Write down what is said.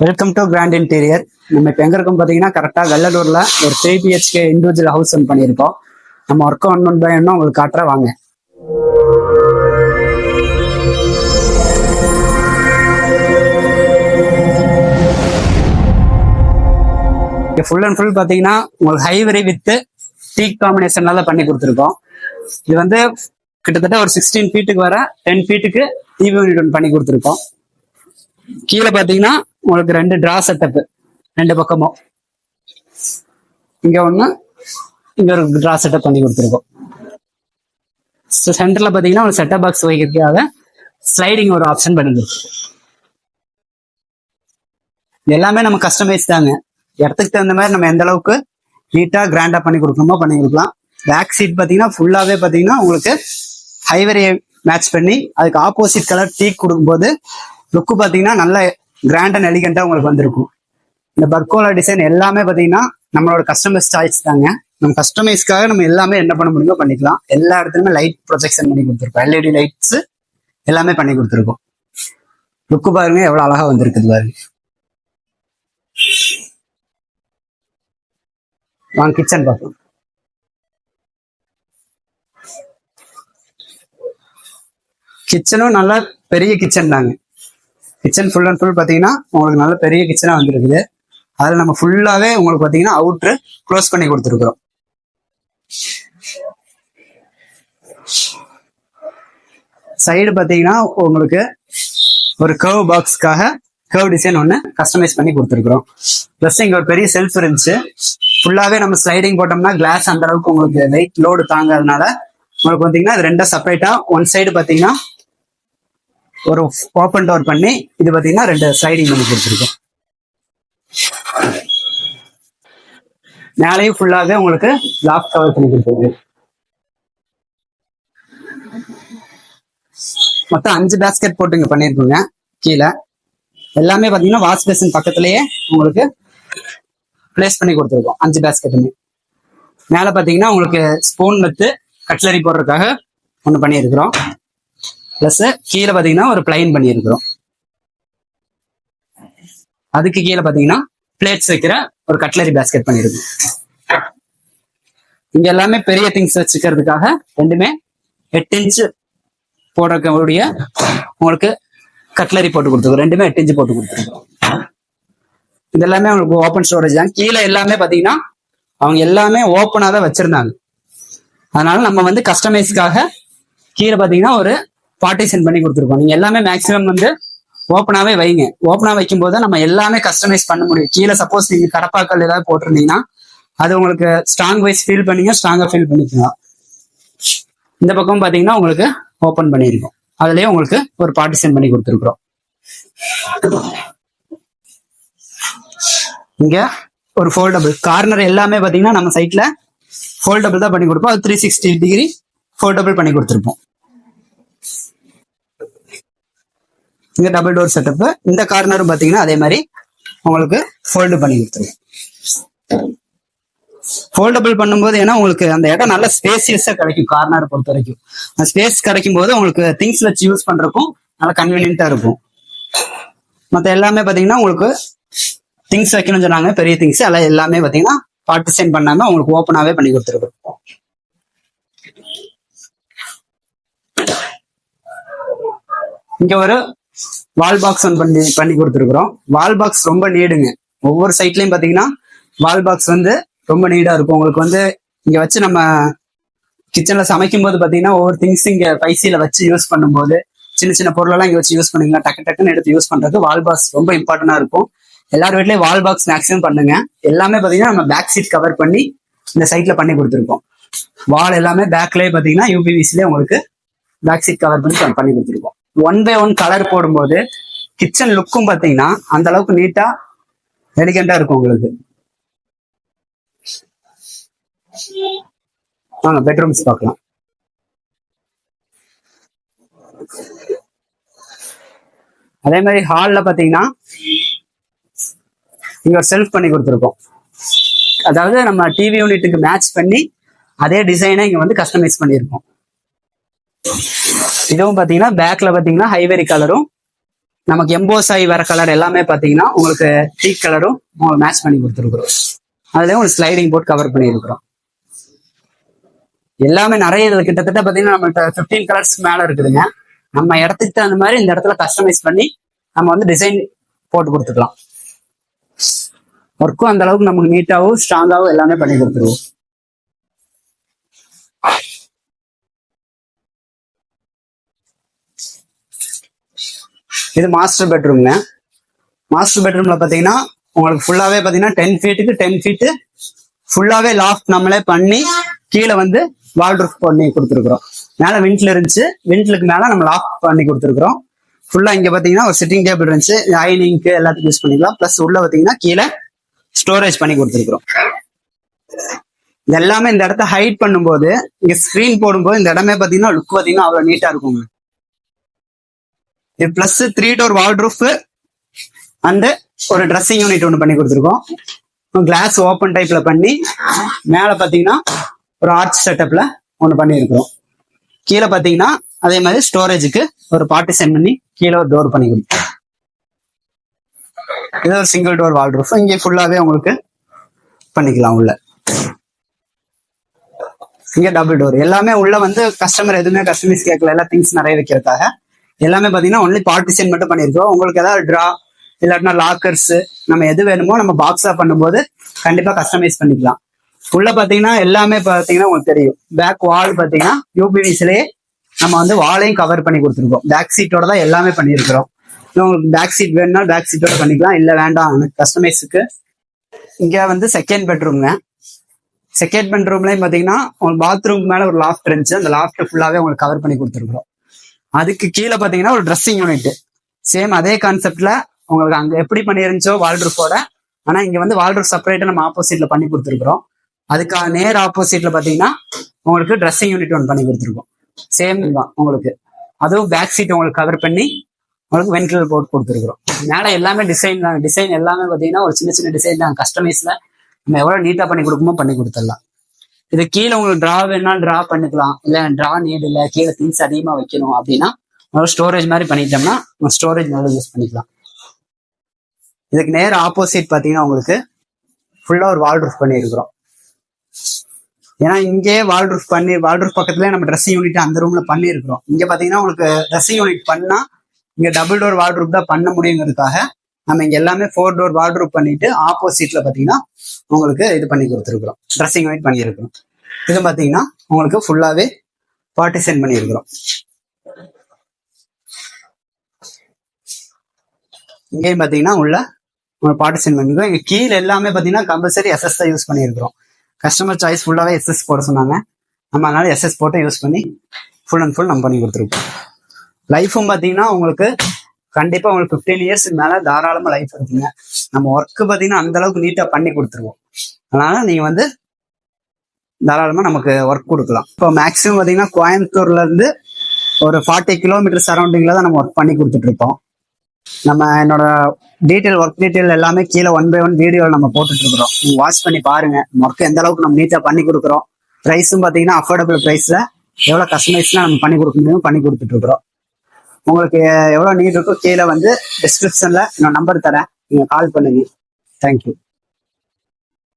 Welcome to grand interior. நம்ம இப்போ எங்க இருக்கோம் பார்த்தீங்கன்னா கரெக்டாக வெள்ளலூர்ல ஒரு 3 BHK இண்டிவிஜுவல் ஹவுஸ் ஒன்று பண்ணியிருக்கோம். நம்ம ஒர்க் ஒன் பை ஒன்னும் உங்களுக்கு காட்டுற வாங்க. ஃபுல் அண்ட் ஃபுல் பார்த்தீங்கன்னா உங்களுக்கு ஹைவரி வித் டீக் காம்பினேஷனால பண்ணி கொடுத்துருக்கோம். இது வந்து கிட்டத்தட்ட ஒரு 16 ஃபீட்டுக்கு வர 10 ஃபீட்டுக்கு டிவி யூனிட் ஒன்று பண்ணி கொடுத்துருக்கோம். கீழே பார்த்தீங்கன்னா உங்களுக்கு 2 டிரா செட்டப், 2 பக்கமும் இங்க ஒண்ணு இங்க ஒரு டிரா செட்டப் பண்ணி கொடுத்துருக்கோம். சென்டர்ல பாத்தீங்கன்னா ஒரு செட்டப் பாக்ஸ் வைக்கிறதுக்காக ஸ்லைடிங் ஒரு ஆப்ஷன் பண்ணிருக்கு. எல்லாமே நம்ம கஸ்டமைஸ் தாங்க. இடத்துக்கு தகுந்த மாதிரி நம்ம எந்த அளவுக்கு நீட்டா கிராண்டா பண்ணி கொடுக்கணுமோ பண்ணி கொடுக்கலாம். பேக் சீட் பாத்தீங்கன்னா ஃபுல்லாவே பாத்தீங்கன்னா உங்களுக்கு ஹைவரி மேட்ச் பண்ணி அதுக்கு ஆப்போசிட் கலர் டீக் கொடுக்கும்போது லுக்கு பாத்தீங்கன்னா நல்ல கிராண்ட் அண்ட் எலிகண்டா உங்களுக்கு வந்திருக்கும். இந்த பர்கோலா டிசைன் எல்லாமே பாத்தீங்கன்னா நம்மளோட கஸ்டமைஸ் சாய்ஸ் தாங்க. நம்ம கஸ்டமைஸ்க்காக நம்ம எல்லாமே என்ன பண்ண முடியுமோ பண்ணிக்கலாம். எல்லா இடத்துலயுமே லைட் ப்ரொஜெக்ஷன் பண்ணி கொடுத்துருக்கோம். LED லைட்ஸ் எல்லாமே பண்ணி கொடுத்துருக்கோம். லுக்கு பாருங்க எவ்வளவு அழகா வந்திருக்குது பாருங்க. வாங்க கிச்சன் பார்ப்போம். கிச்சனும் நல்லா பெரிய கிச்சன் தாங்க. கிச்சன் ஃபுல் அண்ட் ஃபுல் பார்த்தீங்கன்னா உங்களுக்கு நல்ல பெரிய கிச்சனாக வந்துருக்குது. அதில் நம்ம ஃபுல்லாகவே உங்களுக்கு பார்த்தீங்கன்னா அவுட்ரு க்ளோஸ் பண்ணி கொடுத்துருக்குறோம். சைடு பார்த்தீங்கன்னா உங்களுக்கு ஒரு கர்வ் பாக்ஸ்க்காக கர்வ் டிசைன் ஒன்று கஸ்டமைஸ் பண்ணி கொடுத்துருக்குறோம். ப்ளஸ் இங்கே ஒரு பெரிய செல்ஃப் இருந்துச்சு. ஃபுல்லாகவே நம்ம ஸ்லைடிங் போட்டோம்னா கிளாஸ் அந்த அளவுக்கு உங்களுக்கு வெயிட் லோடு தாங்கிறதுனால உங்களுக்கு பார்த்தீங்கன்னா இது 2 செப்பரேட்டாக ஒன் சைடு பார்த்தீங்கன்னா ஒரு ஓப்பன் டோர் பண்ணி இது பாத்தீங்கன்னா 2 ஸ்லைடிங் பண்ணி கொடுத்துருக்கோம். மேலையும் ஃபுல்லாக உங்களுக்கு லாக் கவர் பண்ணி கொடுத்துருக்கு. மொத்தம் 5 பேஸ்கெட் போட்டு இங்க பண்ணிருக்கோங்க. கீழே எல்லாமே பாத்தீங்கன்னா வாஷ் பேசின் பக்கத்திலேயே உங்களுக்கு பிளேஸ் பண்ணி கொடுத்துருக்கோம். 5 பேஸ்கெட்டுமே. மேல பாத்தீங்கன்னா உங்களுக்கு ஸ்பூன் வித்து கட்லரி போடுறதுக்காக ஒண்ணு பண்ணியிருக்கிறோம். பிளஸ் கீழே பாத்தீங்கன்னா ஒரு பிளைன் பண்ணியிருக்கிறோம். அதுக்கு கீழே பாத்தீங்கன்னா பிளேட்ஸ் வைக்கிற ஒரு கட்லரி பேஸ்கெட் பண்ணிருக்கோம். இங்க எல்லாமே பெரிய திங்ஸ் வச்சுக்கிறதுக்காக ரெண்டுமே 8 இன்ச் போடக்கூடிய உங்களுக்கு கட்லரி போட்டு கொடுத்துருக்கோம். ரெண்டுமே 8 இன்ச் போட்டு கொடுத்துருக்கோம். இது எல்லாமே உங்களுக்கு ஓப்பன் ஸ்டோரேஜ் தான். கீழே எல்லாமே பாத்தீங்கன்னா அவங்க எல்லாமே ஓப்பனா தான் வச்சிருந்தாங்க. அதனால நம்ம வந்து கஸ்டமைஸ்க்காக கீழே பாத்தீங்கன்னா ஒரு பார்ட்டிஷன் பண்ணி கொடுத்துருக்கோம். நீங்க எல்லாமே மேக்ஸிமம் வந்து ஓப்பனாவே வைங்க. ஓப்பனா வைக்கும் போது நம்ம எல்லாமே கஸ்டமைஸ் பண்ண முடியும். கீழே சப்போஸ் நீங்க கடப்பாக்கள் ஏதாவது போட்டிருந்தீங்கன்னா அது உங்களுக்கு ஸ்ட்ராங் வைஸ் ஃபீல் பண்ணீங்க, ஸ்ட்ராங்கா ஃபீல் பண்ணிக்கலாம். இந்த பக்கம் பாத்தீங்கன்னா உங்களுக்கு ஓப்பன் பண்ணிருக்கோம். அதுலயே உங்களுக்கு ஒரு பார்ட்டிஷன் பண்ணி கொடுத்துருக்கோம். இங்க ஒரு ஃபோல்டபிள் கார்னர் எல்லாமே பாத்தீங்கன்னா நம்ம சைட்ல ஃபோல்டபிள் தான் பண்ணி கொடுப்போம். அது 360 டிகிரி ஃபோல்டபிள் பண்ணி கொடுத்துருப்போம். இங்க டபுள் டோர் செட்டப். இந்த கார்னரும் பாத்தீங்கன்னா அதே மாதிரி உங்களுக்கு ஃபோல்டு பண்ணி கொடுத்துருவோம். ஃபோல்டபிள் பண்ணும்போது ஏன்னா உங்களுக்கு அந்த இடம் நல்ல ஸ்பேசியஸா கிடைக்கும். கார்னர் பொறுத்த வரைக்கும் அந்த ஸ்பேஸ் கிடைக்கும் போது உங்களுக்கு திங்ஸ் வச்சு யூஸ் பண்றதுக்கும் நல்லா கன்வீனியன்ட்டா இருக்கும். மற்ற எல்லாமே பாத்தீங்கன்னா உங்களுக்கு திங்ஸ் வைக்கணும்னு சொன்னாங்க, பெரிய திங்ஸ் அதெல்லாம் எல்லாமே பாத்தீங்கன்னா பார்ட்டிஷன் பண்ணாம உங்களுக்கு ஓப்பனாவே பண்ணி கொடுத்துருக்கோம். இங்க ஒரு வால் பாக்ஸ் ஒன்று பண்ணி கொடுத்துருக்குறோம். வால் பாக்ஸ் ரொம்ப நீடுங்க. ஒவ்வொரு சைட்லயும் பாத்தீங்கன்னா வால் பாக்ஸ் வந்து ரொம்ப நீடா இருக்கும். உங்களுக்கு வந்து இங்க வச்சு நம்ம கிச்சன்ல சமைக்கும் போது பாத்தீங்கன்னா ஒவ்வொரு திங்ஸ் இங்க பைசியில வச்சு யூஸ் பண்ணும்போது சின்ன சின்ன பொருளெல்லாம் இங்க வச்சு யூஸ் பண்ணுவீங்க. டக்குன்னு எடுத்து யூஸ் பண்றது வால் பாக்ஸ் ரொம்ப இம்பார்ட்டன்டா இருக்கும். எல்லார் வீட்லயும் வால் பாக்ஸ் மேக்ஸிமம் பண்ணுங்க. எல்லாமே பாத்தீங்கன்னா நம்ம பேக் சீட் கவர் பண்ணி இந்த சைட்ல பண்ணி கொடுத்துருக்கோம். வால் எல்லாமே பேக்லயே பாத்தீங்கன்னா UPVCலயே உங்களுக்கு பேக் சீட் கவர் பண்ணி கொடுத்துருக்கோம். 1 by 1 கலர் போடும்போது கிச்சன் லுக்கும் பாத்தீங்கன்னா அந்த அளவுக்கு நீட்டா எலிகண்டா இருக்கும் உங்களுக்கு. வாங்க பெட்ரூம்ஸ் பார்க்கலாம். அதே மாதிரி ஹால்ல பாத்தீங்கன்னா இங்க ஒரு செல்ஃப் பண்ணி கொடுத்துருக்கோம். அதாவது நம்ம டிவி யூனிட்டுக்கு மேட்ச் பண்ணி அதே டிசைனை இங்க வந்து கஸ்டமைஸ் பண்ணியிருக்கோம். இதுவும் பாத்தீங்கன்னா பேக்ல பாத்தீங்கன்னா ஹைவரி கலரும் நமக்கு எம்போஸ் ஆகி வர கலர் எல்லாமே பாத்தீங்கன்னா உங்களுக்கு டீக் கலரும் உங்களுக்கு மேட்ச் பண்ணி கொடுத்துருக்குறோம். அதுலயும் ஒரு ஸ்லைடிங் போட்டு கவர் பண்ணியிருக்கிறோம். எல்லாமே நிறைய இதுல கிட்டத்தட்ட பாத்தீங்கன்னா நம்மள்ட்ட 15 கலர்ஸ் மேல இருக்குதுங்க. நம்ம இடத்துக்கு தகுந்த மாதிரி இந்த இடத்துல கஸ்டமைஸ் பண்ணி நம்ம வந்து டிசைன் போட்டு கொடுத்துக்கலாம். ஒர்க்கும் அந்த அளவுக்கு நமக்கு நீட்டாவும் ஸ்ட்ராங்காவும் எல்லாமே பண்ணி கொடுத்துருவோம். இது மாஸ்டர் பெட்ரூம்ங்க. மாஸ்டர் பெட்ரூம்ல பாத்தீங்கன்னா உங்களுக்கு ஃபுல்லாவே பாத்தீங்கன்னா 10 ஃபீட்டுக்கு 10 ஃபீட்டு ஃபுல்லாவே லாஃப்ட் நம்மளே பண்ணி கீழே வந்து வால்ரூஃப் பண்ணி கொடுத்துருக்குறோம். மேல விண்ட்ல இருந்துச்சு, விண்ட்லுக்கு மேல நம்ம லாஃப்ட் பண்ணி கொடுத்துருக்குறோம். ஃபுல்லா இங்க பாத்தீங்கன்னா ஒரு சிட்டிங் டேபிள் இருந்துச்சு, ஐனிங்க்கு எல்லாத்துக்கும் யூஸ் பண்ணிக்கலாம். பிளஸ் உள்ள பாத்தீங்கன்னா கீழே ஸ்டோரேஜ் பண்ணி கொடுத்துருக்குறோம். இது எல்லாமே இந்த இடத்த ஹைட் பண்ணும்போது இங்க ஸ்கிரீன் போடும்போது இந்த இடமே பாத்தீங்கன்னா லுக் பாத்தீங்கன்னா அவ்வளவு நீட்டா இருக்குங்க. இது பிளஸ் 3 டோர் வால்ரூஃப் அண்ட் ஒரு ட்ரெஸ்ஸிங் யூனிட் ஒன்று பண்ணி கொடுத்துருக்கோம். கிளாஸ் ஓப்பன் டைப்ல பண்ணி மேல பாத்தீங்கன்னா ஒரு ஆர்ச் செட்டப்ல ஒன்று பண்ணியிருக்கிறோம். கீழே பாத்தீங்கன்னா அதே மாதிரி ஸ்டோரேஜுக்கு ஒரு பார்ட்டிஷன் பண்ணி கீழே ஒரு டோர் பண்ணி கொடுத்தோம். இது ஒரு சிங்கிள் டோர் வால்ரூஃப். இங்கே ஃபுல்லாவே உங்களுக்கு பண்ணிக்கலாம். உள்ள இங்க டபுள் டோர். எல்லாமே உள்ள வந்து கஸ்டமர் எதுவுமே கஸ்டமைஸ் கேட்கல, எல்லா திங்ஸ் நிறைய வைக்கிறதுக்காக எல்லாமே பாத்தீங்கன்னா ஒன்லி பார்ட்டிஷன் மட்டும் பண்ணிருக்கோம். உங்களுக்கு ஏதாவது ட்ரா இல்லாட்டினா லாக்கர்ஸ் நம்ம எது வேணுமோ நம்ம பாக்ஸா பண்ணும்போது கண்டிப்பா கஸ்டமைஸ் பண்ணிக்கலாம். உள்ள பாத்தீங்கன்னா எல்லாமே பாத்தீங்கன்னா உங்களுக்கு தெரியும். பேக் வால் பாத்தீங்கன்னா யூபிவிஸ்லயே நம்ம வந்து வாலையும் கவர் பண்ணி கொடுத்துருக்கோம். பேக் சீட்டோட தான் எல்லாமே பண்ணியிருக்கிறோம். உங்களுக்கு பேக் சீட் வேணும்னா பேக் சீட்டோட பண்ணிக்கலாம், இல்ல வேண்டாம் கஸ்டமைஸுக்கு. இங்க வந்து செகண்ட் பெட்ரூம்ங்க. செகண்ட் பெட்ரூம்லயும் பாத்தீங்கன்னா உங்களுக்கு பாத்ரூம் மேல ஒரு லாஃப்ட் இருந்துச்சு, அந்த லாஃப்ட் ஃபுல்லாவே உங்களுக்கு கவர் பண்ணி கொடுத்துருக்கோம். அதுக்கு கீழே பாத்தீங்கன்னா ஒரு ட்ரெஸ்ஸிங் யூனிட் சேம் அதே கான்செப்ட்ல உங்களுக்கு அங்க எப்படி பண்ணிருந்துச்சோ வால்ரூஃபோட, ஆனா இங்க வந்து வால்ரூஃப் செப்பரேட்டா நம்ம ஆப்போசிட்ல பண்ணி கொடுத்துருக்கோம். அதுக்கான நேர் ஆப்போசிட்ல பாத்தீங்கன்னா உங்களுக்கு ட்ரெஸ்ஸிங் யூனிட் ஒன்று பண்ணி கொடுத்துருக்கோம். சேம் தான் உங்களுக்கு. அதுவும் பேக் சீட் உங்களுக்கு கவர் பண்ணி உங்களுக்கு வென்டிலேட்டர் போட்டு கொடுத்துருக்கோம். மேல எல்லாமே டிசைன் தான். டிசைன் எல்லாமே பாத்தீங்கன்னா ஒரு சின்ன சின்ன டிசைன் தான். கஸ்டமைஸ்ல நம்ம எவ்வளவு நீட்டா பண்ணி கொடுக்குமோ பண்ணி கொடுத்துடலாம். இது கீழே உங்களுக்கு டிரா வேணாலும் டிரா பண்ணிக்கலாம், இல்ல டிரா நீட் இல்ல கீழே திங்ஸ் அதிகமா வைக்கணும் அப்படின்னா ஸ்டோரேஜ் மாதிரி பண்ணிட்டோம்னா ஸ்டோரேஜ் நல்லா யூஸ் பண்ணிக்கலாம். இதுக்கு நேர் ஆப்போசிட் பாத்தீங்கன்னா உங்களுக்கு ஃபுல்லா ஒரு வால்ரூஃப் பண்ணியிருக்கிறோம். ஏன்னா இங்கே வால்ரூஃப் பக்கத்துலயே நம்ம ட்ரெஸ்ஸிங் யூனிட் அந்த ரூம்ல பண்ணியிருக்கிறோம். இங்க பாத்தீங்கன்னா உங்களுக்கு ட்ரெஸ்ஸிங் யூனிட் பண்ணா இங்க டபுள் டோர் வால்ரூஃப் தான் பண்ண முடியுங்கிறதுக்காக நம்ம இங்க எல்லாமே 4 டோர் வால்ரூஃப் பண்ணிட்டு ஆப்போசிட்ல பாத்தீங்கன்னா உங்களுக்கு இது பண்ணி கொடுத்துருக்கிறோம். ட்ரெஸ்ஸிங் யூனிட் பண்ணியிருக்கிறோம். இது பாத்தீங்கன்னா உங்களுக்கு ஃபுல்லாவே பார்ட்டிஷன் பண்ணியிருக்கிறோம். இங்கேயும் பாத்தீங்கன்னா உள்ள பார்ட்டிஷன் பண்ணிருக்கோம். இங்க கீழே எல்லாமே பாத்தீங்கன்னா கம்பல்சரி எஸ்எஸ் தான் யூஸ் பண்ணியிருக்கிறோம். கஸ்டமர் சாய்ஸ் ஃபுல்லாவே எஸ்எஸ் போட சொன்னாங்க, நம்ம அதனால எஸ்எஸ் போட்டு யூஸ் பண்ணி ஃபுல் அண்ட் ஃபுல் நம்ம பண்ணி கொடுத்துருக்கோம். லைஃபும் பாத்தீங்கன்னா உங்களுக்கு கண்டிப்பா உங்களுக்கு 15 இயர்ஸ் மேல தாராளமா லைஃப் இருக்குங்க. நம்ம ஒர்க் பாத்தீங்கன்னா அந்த அளவுக்கு நீட்டா பண்ணி கொடுத்துருவோம். அதனால நீங்க வந்து தாராளமா நமக்கு ஒர்க் கொடுக்கலாம். இப்போ மேக்சிமம் பாத்தீங்கன்னா கோயம்புத்தூர்ல இருந்து ஒரு 40 கிலோமீட்டர் சரௌண்டிங்ல தான் நம்ம ஒர்க் பண்ணி கொடுத்துட்டு இருப்போம். நம்ம என்னோட ஒர்க் டீட்டெயில் எல்லாமே கீழே 1 by 1 வீடியோவில் நம்ம போட்டுட்டு இருக்கிறோம். நீங்க வாட்ச் பண்ணி பாருங்க ஒர்க் எந்த அளவுக்கு நம்ம நீட்டா பண்ணி கொடுக்குறோம். ப்ரைஸும் பாத்தீங்கன்னா அஃபோர்டபுள் ப்ரைஸ்ல எவ்வளவு கஸ்டமைஸ்லாம் நம்ம பண்ணி கொடுக்க முடியும் பண்ணி கொடுத்துட்டு இருக்கிறோம். உங்களுக்கு எவ்வளவு நீட் இருக்கோ கீழே வந்து டிஸ்கிரிப்ஷன்ல என்னோட நம்பர் தரேன், நீங்க கால் பண்ணுங்க. தேங்க்யூ.